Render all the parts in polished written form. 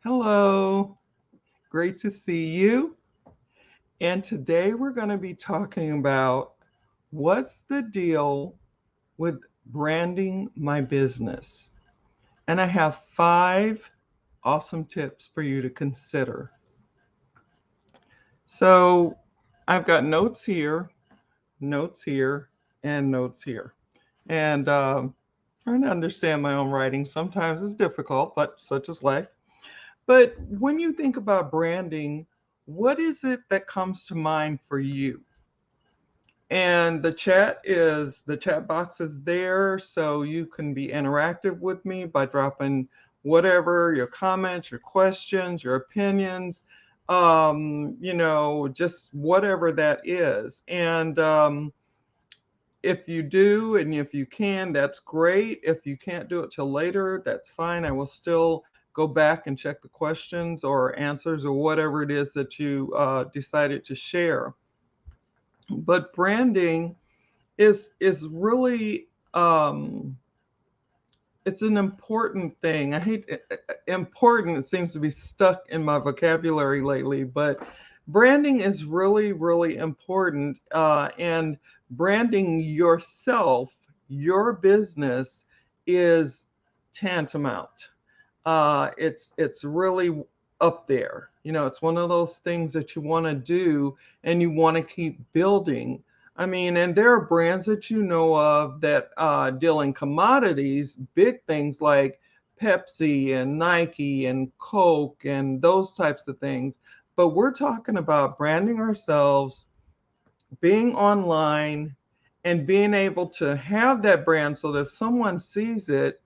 Hello, great to see you. And today we're going to be talking about what's the deal with branding my business. And I have 5 awesome tips for you to consider. So I've got notes here, and notes here. And trying to understand my own writing sometimes is difficult, but such is life. But when you think about branding, what is it that comes to mind for you? And the chat box is there so you can be interactive with me by dropping whatever your comments, your questions, your opinions, just whatever that is. And if you do and if you can, that's great. If you can't do it till later, that's fine. I will still go back and check the questions or answers or whatever it is that you decided to share. But branding is really it's an important thing. I hate important. It seems to be stuck in my vocabulary lately, but branding is really, really important. And branding yourself, your business, is tantamount. It's really up there. It's one of those things that you want to do and you want to keep building. I mean, and there are brands that you know of that deal in commodities, big things like Pepsi and Nike and Coke and those types of things. But we're talking about branding ourselves, being online, and being able to have that brand so that if someone sees it,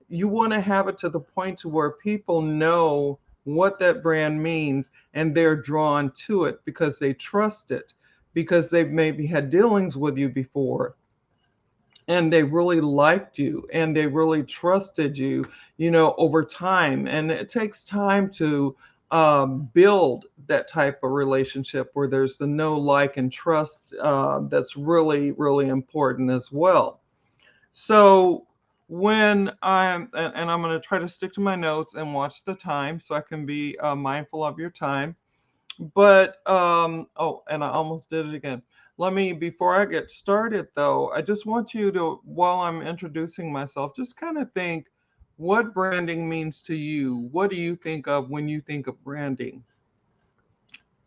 you want to have it to the point to where people know what that brand means and they're drawn to it because they trust it, because they've maybe had dealings with you before and they really liked you and they really trusted you, over time. And it takes time to build that type of relationship where there's the know, like, and trust. That's really, really important as well. So when and I'm going to try to stick to my notes and watch the time so I can be mindful of your time. But oh, and I almost did it again. Before I get started though, I just want you to, while I'm introducing myself, just kind of think what branding means to you. What do you think of when you think of branding?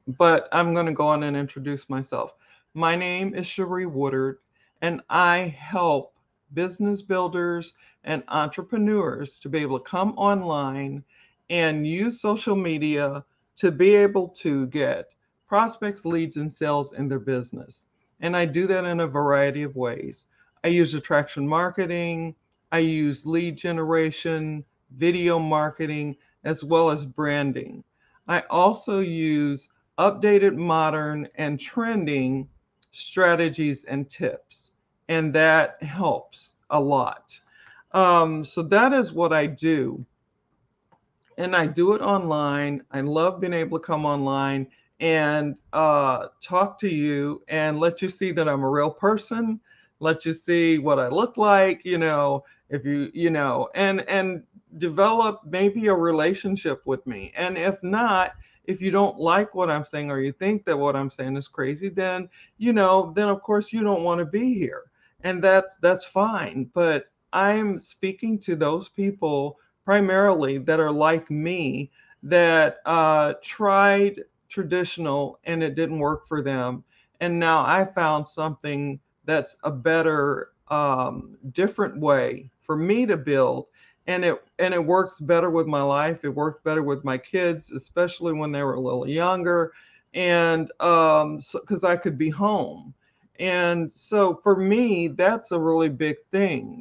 But I'm going to go on and introduce myself. My name is Cherie Woodard, and I help business builders and entrepreneurs to be able to come online and use social media to be able to get prospects, leads, and sales in their business. And I do that in a variety of ways. I use attraction marketing, I use lead generation, video marketing, as well as branding. I also use updated, modern, and trending strategies and tips. And that helps a lot. So that is what I do. And I do it online. I love being able to come online and talk to you and let you see that I'm a real person, let you see what I look like, if and develop maybe a relationship with me. And if not, if you don't like what I'm saying or you think that what I'm saying is crazy, then of course you don't want to be here. And that's fine. But I'm speaking to those people primarily that are like me, that tried traditional and it didn't work for them. And now I found something that's a better, different way for me to build. And it works better with my life. It worked better with my kids, especially when they were a little younger, and so because I could be home. And so for me, that's a really big thing,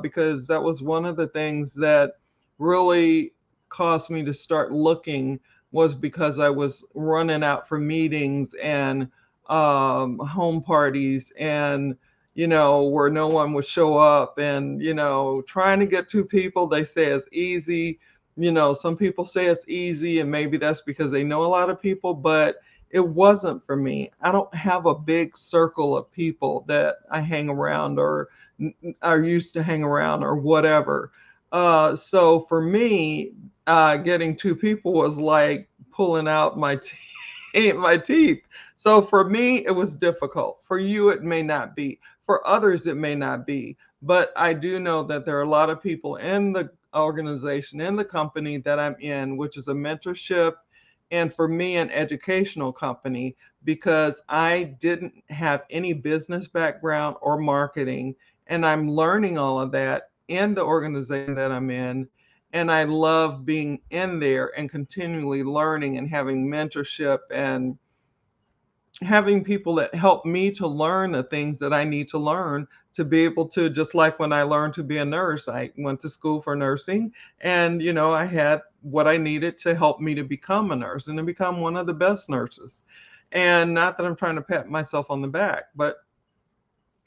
because that was one of the things that really caused me to start looking, was because I was running out for meetings and home parties, and where no one would show up, and trying to get 2 people, they say it's easy. Some people say it's easy, and maybe that's because they know a lot of people, but it wasn't for me. I don't have a big circle of people that I hang around or are used to hang around or whatever. So for me, getting two people was like pulling out my teeth, my teeth. So for me, it was difficult. For you, it may not be. For others, it may not be. But I do know that there are a lot of people in the organization, in the company that I'm in, which is a mentorship and for me, an educational company, because I didn't have any business background or marketing. And I'm learning all of that in the organization that I'm in. And I love being in there and continually learning and having mentorship and having people that help me to learn the things that I need to learn to be able to, just like when I learned to be a nurse, I went to school for nursing and, I had what I needed to help me to become a nurse and to become one of the best nurses. And not that I'm trying to pat myself on the back, but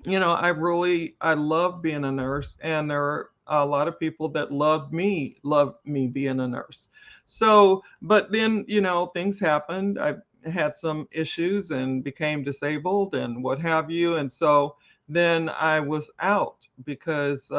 I love being a nurse, and there are a lot of people that love me being a nurse. So, but then, things happened. I had some issues and became disabled and what have you. And so then I was out because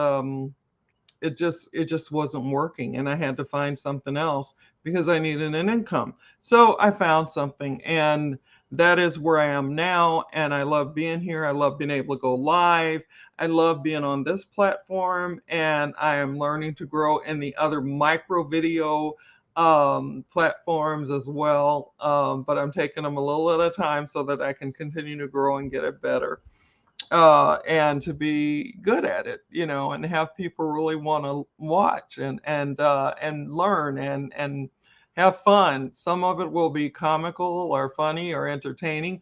it just wasn't working, and I had to find something else because I needed an income. So I found something, and that is where I am now. And I love being here. I love being able to go live. I love being on this platform, and I am learning to grow in the other micro video platforms as well. But I'm taking them a little at a time so that I can continue to grow and get it better, and to be good at it, and have people really want to watch and learn and have fun. Some of it will be comical or funny or entertaining.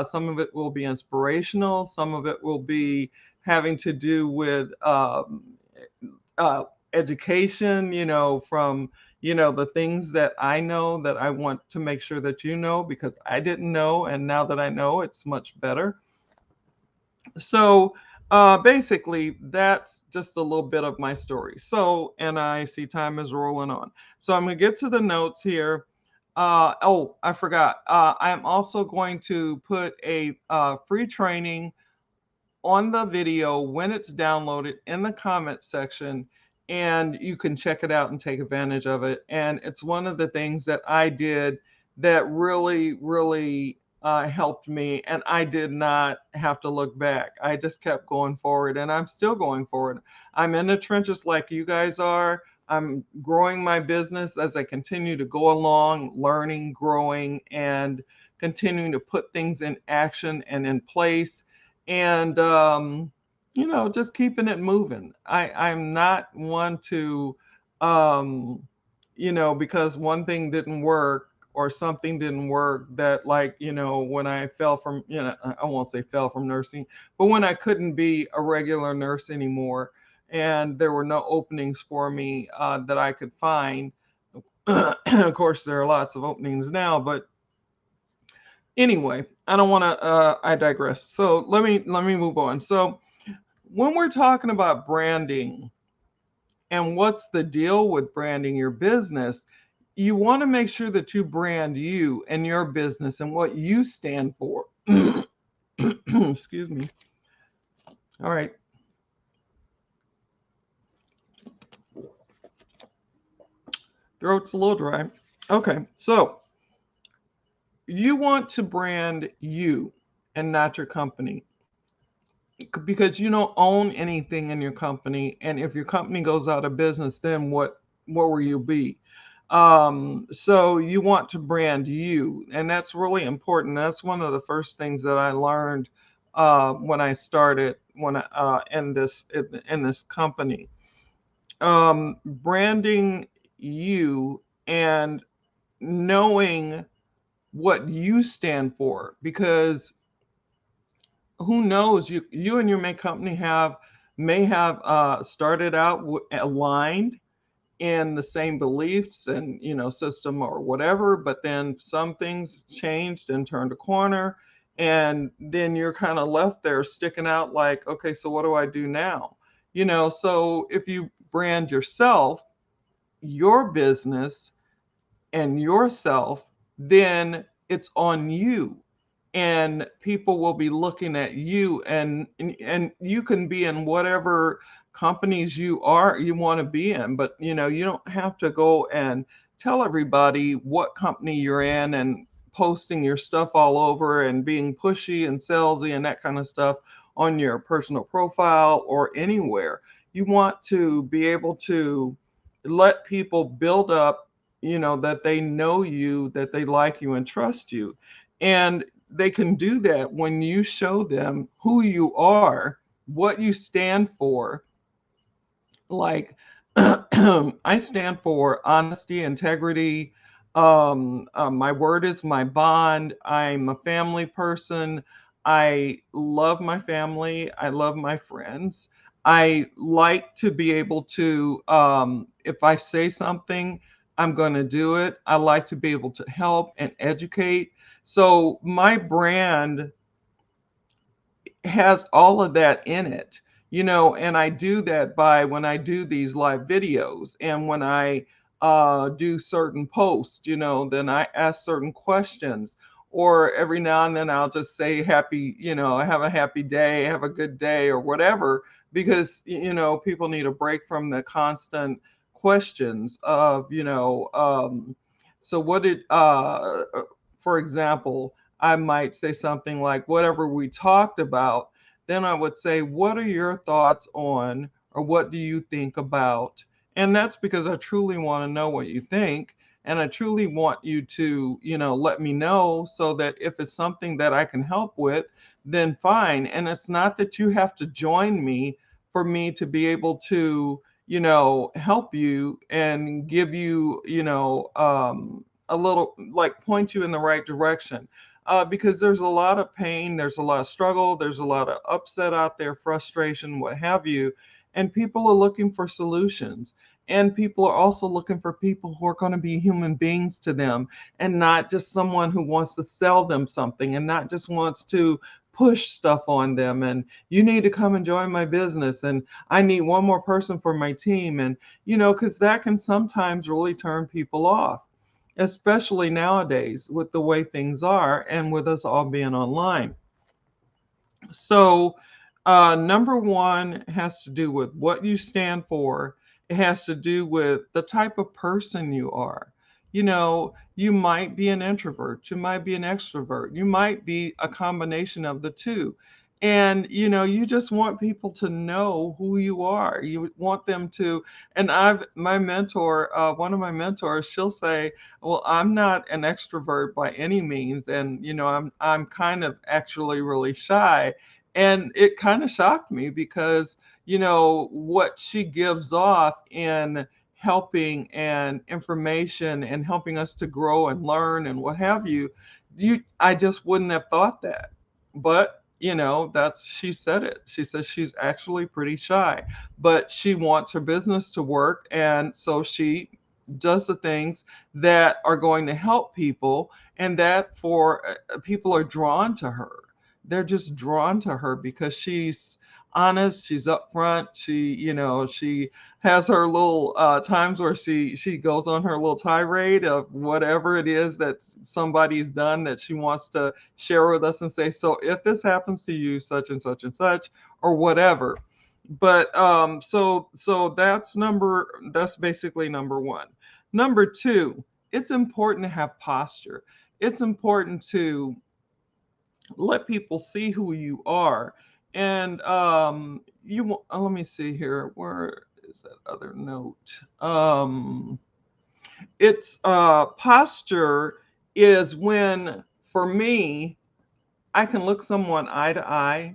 Some of it will be inspirational. Some of it will be having to do with uh, education, from the things that I know that I want to make sure that because I didn't know, and now that I know, it's much better. So basically, that's just a little bit of my story. So, and I see time is rolling on. So I'm going to get to the notes here. Oh, I forgot. I'm also going to put a free training on the video when it's downloaded in the comment section, and you can check it out and take advantage of it. And it's one of the things that I did that really, really helped me, and I did not have to look back. I just kept going forward, and I'm still going forward. I'm in the trenches like you guys are. I'm growing my business as I continue to go along, learning, growing, and continuing to put things in action and in place, and just keeping it moving. I'm not one to because one thing didn't work or something didn't work, that, like, when I fell from, I won't say fell from nursing, but when I couldn't be a regular nurse anymore and there were no openings for me that I could find. Of course, there are lots of openings now, but anyway, I don't want to. I digress. So let me move on. So when we're talking about branding and what's the deal with branding your business, you want to make sure that you brand you and your business and what you stand for. Excuse me. All right. Throat's a little dry. Okay. So you want to brand you and not your company, because you don't own anything in your company, and if your company goes out of business, then what will you be? So you want to brand you, and that's really important. That's one of the first things that I learned when I started, when I, in this company. Branding you and knowing what you stand for, because who knows, you and your main company may have started out aligned in the same beliefs and system or whatever, but then some things changed and turned a corner, and then you're kind of left there sticking out like, okay, so what do I do now? So if you brand yourself, your business, and yourself, then it's on you, and people will be looking at you, and you can be in whatever companies you want to be in. But you don't have to go and tell everybody what company you're in and posting your stuff all over and being pushy and salesy and that kind of stuff on your personal profile or anywhere. You want to be able to let people build up, that they know you, that they like you and trust you. And they can do that when you show them who you are, what you stand for. Like, I stand for honesty, integrity. My word is my bond. I'm a family person. I love my family. I love my friends. I like to be able to, if I say something, I'm going to do it. I like to be able to help and educate. So my brand has all of that in it, and I do that by when I do these live videos and when I do certain posts, then I ask certain questions. Or every now and then I'll just say happy, have a happy day, have a good day, or whatever, because, people need a break from the constant questions of, so what did, for example, I might say something like, whatever we talked about, then I would say, what are your thoughts on, or what do you think about? And that's because I truly want to know what you think. And I truly want you to, let me know, so that if it's something that I can help with, then fine. And it's not that you have to join me for me to be able to, help you and give you, a little, like, point you in the right direction, because there's a lot of pain, there's a lot of struggle, there's a lot of upset out there, frustration, what have you. And people are looking for solutions. And people are also looking for people who are going to be human beings to them, and not just someone who wants to sell them something, and not just wants to push stuff on them. And you need to come and join my business. And I need one more person for my team. And, because that can sometimes really turn people off, especially nowadays with the way things are and with us all being online. So, number one has to do with what you stand for. It has to do with the type of person you are. You might be an introvert, you might be an extrovert, you might be a combination of the two. And, you just want people to know who you are. You want them to, and my mentor, one of my mentors, she'll say, well, I'm not an extrovert by any means. And, I'm kind of actually really shy. And it kind of shocked me because, what she gives off in helping and information and helping us to grow and learn and what have you, I just wouldn't have thought that. But, that's, she said it. She says she's actually pretty shy, but she wants her business to work. And so she does the things that are going to help people, and that for people are drawn to her. They're just drawn to her because she's honest, she's upfront, she has her little times where she goes on her little tirade of whatever it is that somebody's done that she wants to share with us and say, so if this happens to you, such and such and such, or whatever. But so that's basically number one. Number two, it's important to have posture. It's important to let people see who you are. And let me see here, where is that other note? It's posture is when, for me, I can look someone eye to eye,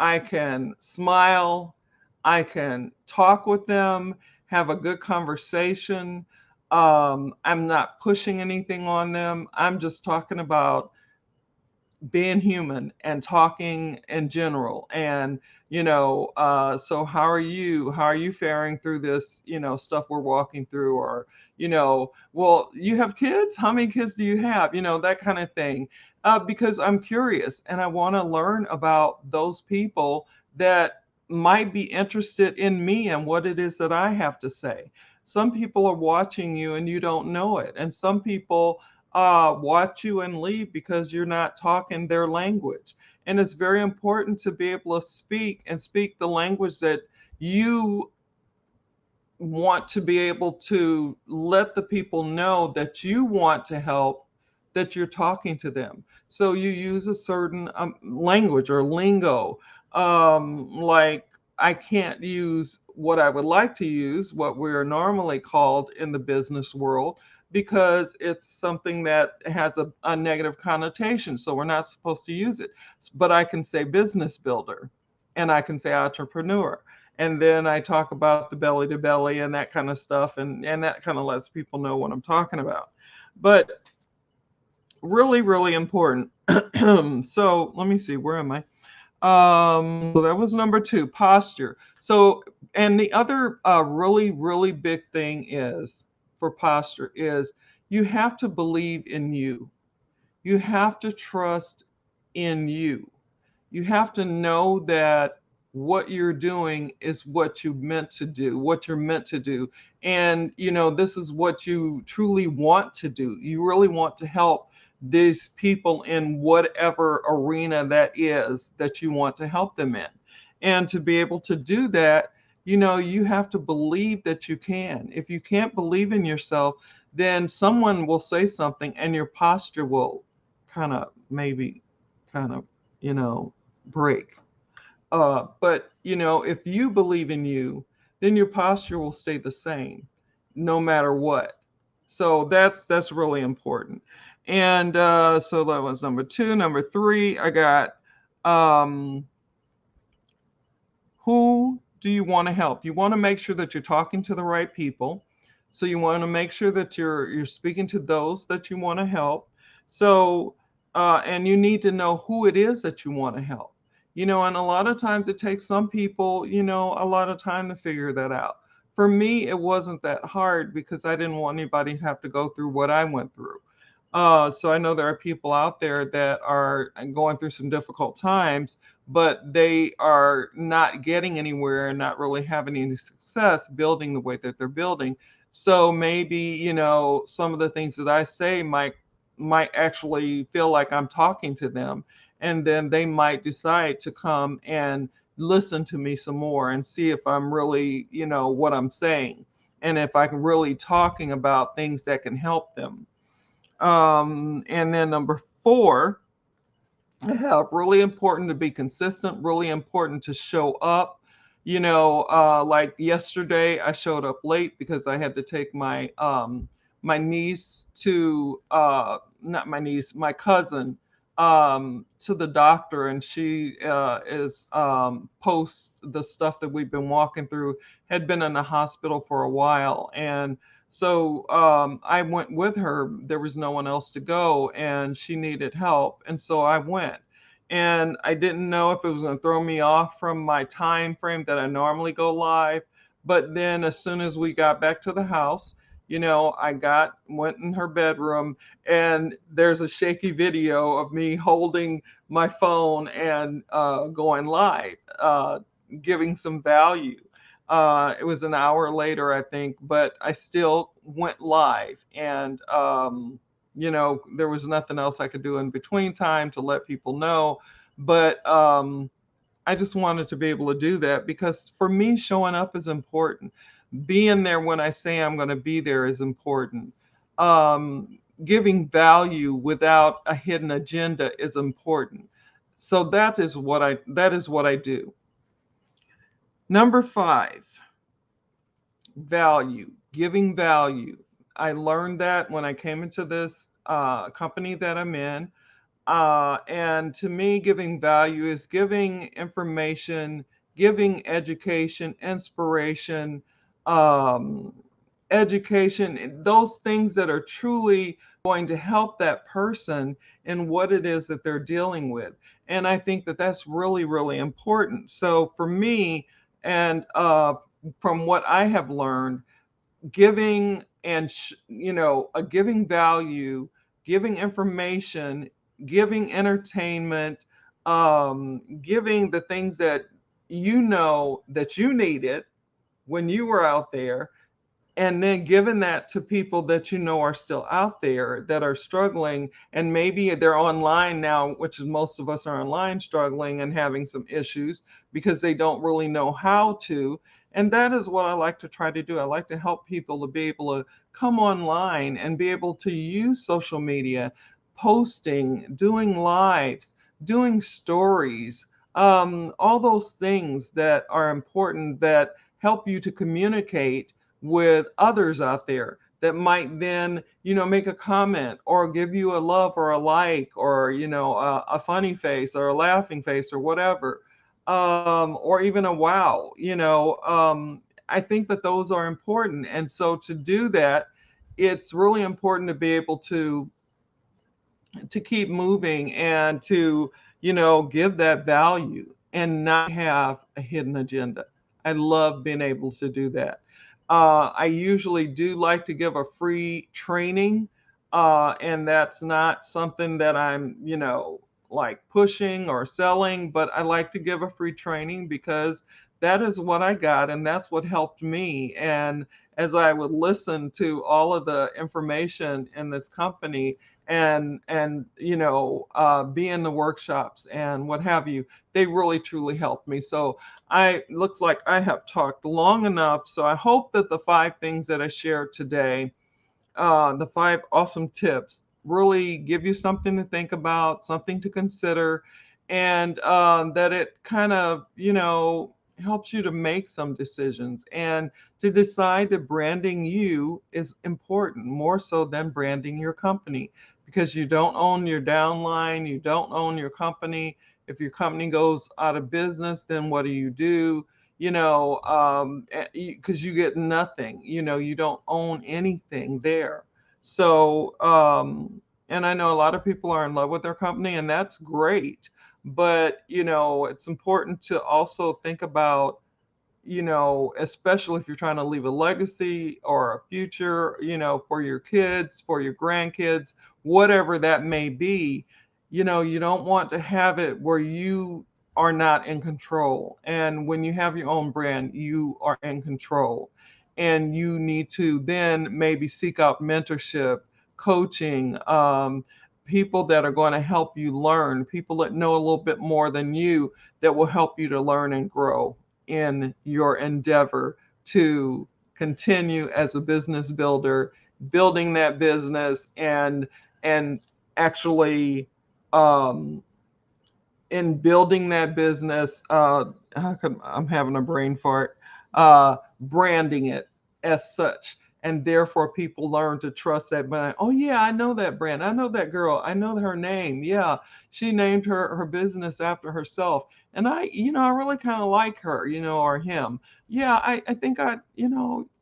I can smile, I can talk with them, have a good conversation. I'm not pushing anything on them, I'm just talking about being human and talking in general. And, so how are you faring through this, stuff we're walking through? Or, well, you have kids, how many kids do you have, that kind of thing. Because I'm curious and I want to learn about those people that might be interested in me and what it is that I have to say. Some people are watching you and you don't know it, and some people watch you and leave because you're not talking their language. And it's very important to be able to speak and speak the language that you want to be able to let the people know that you want to help, that you're talking to them. So you use a certain language or lingo. Like, I can't use what I would like to use, what we're normally called in the business world, because it's something that has a negative connotation. So we're not supposed to use it. But I can say business builder, and I can say entrepreneur, and then I talk about the belly to belly and that kind of stuff, and that kind of lets people know what I'm talking about. But really, really important. So let me see, where am I? So that was number two, posture. So, and the other really, really big thing is for posture is you have to believe in you. You have to trust in you. You have to know that what you're doing is what you meant to do, what you're meant to do. And, this is what you truly want to do. You really want to help these people in whatever arena that is that you want to help them in. And to be able to do that, you have to believe that you can. If you can't believe in yourself, then someone will say something and your posture will kind of maybe kind of, you know, break. But if you believe in you, then your posture will stay the same, no matter what. So that's really important. And so that was number two. Number three, I got um, who do you want to help? You want to make sure that you're talking to the right people. So you want to make sure that you're speaking to those that you want to help. So and you need to know who it is that you want to help. And a lot of times it takes some people, a lot of time to figure that out. For me, it wasn't that hard because I didn't want anybody to have to go through what I went through. So I know there are people out there that are going through some difficult times, but they are not getting anywhere and not really having any success building the way that they're building. So maybe, some of the things that I say might actually feel like I'm talking to them. And then they might decide to come and listen to me some more and see if I'm really, what I'm saying. And if I'm really talking about things that can help them. And then number four, I have really important to be consistent, really important to show up. Like yesterday, I showed up late because I had to take my niece to not my niece, my cousin to the doctor, and she is post the stuff that we've been walking through, had been in the hospital for a while, and so I went with her. There was no one else to go, and she needed help. And so I went. And I didn't know if it was going to throw me off from my time frame that I normally go live. But then as soon as we got back to the house, went in her bedroom, and there's a shaky video of me holding my phone and going live, giving some value. It was an hour later, I think, but I still went live. And, there was nothing else I could do in between time to let people know. But I just wanted to be able to do that because for me, showing up is important. Being there when I say I'm going to be there is important. Giving value without a hidden agenda is important. So that is what I do. Number five, value, giving value. I learned that when I came into this company that I'm in. And to me, giving value is giving information, giving education, inspiration, um, education, those things that are truly going to help that person in what it is that they're dealing with. And I think that that's really, really important. So for me, and from what I have learned, giving and giving value, giving information, giving entertainment, giving the things that that you needed when you were out there, and then giving that to people that you know are still out there that are struggling, and maybe they're online now, which is most of us are online struggling and having some issues because they don't really know how to. And that is what I like to try to do. I like to help people to be able to come online and be able to use social media, posting, doing lives, doing stories, all those things that are important that help you to communicate with others out there that might then, make a comment or give you a love or a like, or, a funny face or a laughing face or whatever, or even a wow. I think that those are important. And so to do that, it's really important to be able to keep moving and to, give that value and not have a hidden agenda. I love being able to do that. I usually do like to give a free training, and that's not something that I'm, like pushing or selling, but I like to give a free training because that is what I got and that's what helped me. And as I would listen to all of the information in this company, and be in the workshops and what have you, they really truly helped me. So I looks like I have talked long enough, so I hope that the 5 things that I shared today, the 5 awesome tips, really give you something to think about, something to consider, and that it kind of, helps you to make some decisions and to decide that branding you is important more so than branding your company, because you don't own your downline, you don't own your company. If your company goes out of business, then what do you do? Because you get nothing, you don't own anything there. So, and I know a lot of people are in love with their company, and that's great. But, it's important to also think about, especially if you're trying to leave a legacy or a future, for your kids, for your grandkids, whatever that may be, you don't want to have it where you are not in control. And when you have your own brand, you are in control. And you need to then maybe seek out mentorship, coaching, people that are going to help you learn, people that know a little bit more than you that will help you to learn and grow in your endeavor to continue as a business builder, building that business, and actually, um, in building that business, I'm having a brain fart, branding it as such. And therefore, people learn to trust that brand. Oh, yeah, I know that brand. I know that girl. I know her name. Yeah, she named her business after herself. And I really kind of like her, or him. Yeah, I think I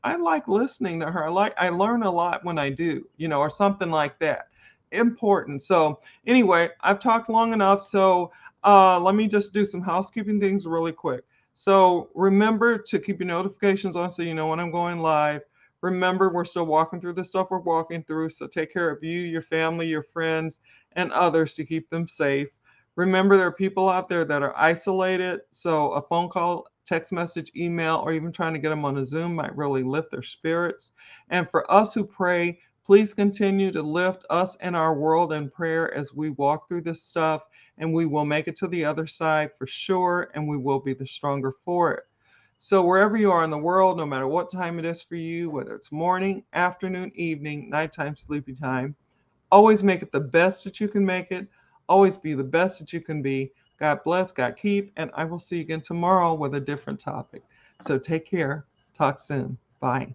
like listening to her. I learn a lot when I do, or something like that. Important. So, anyway, I've talked long enough. So, let me just do some housekeeping things really quick. So remember to keep your notifications on so you know when I'm going live. Remember, we're still walking through the stuff we're walking through. So take care of you, your family, your friends, and others to keep them safe. Remember, there are people out there that are isolated. So a phone call, text message, email, or even trying to get them on a Zoom might really lift their spirits. And for us who pray, please continue to lift us and our world in prayer as we walk through this stuff, and we will make it to the other side for sure, and we will be the stronger for it. So, wherever you are in the world, no matter what time it is for you, whether it's morning, afternoon, evening, nighttime, sleepy time, always make it the best that you can make it. Always be the best that you can be. God bless, God keep, and I will see you again tomorrow with a different topic. So, take care. Talk soon. Bye.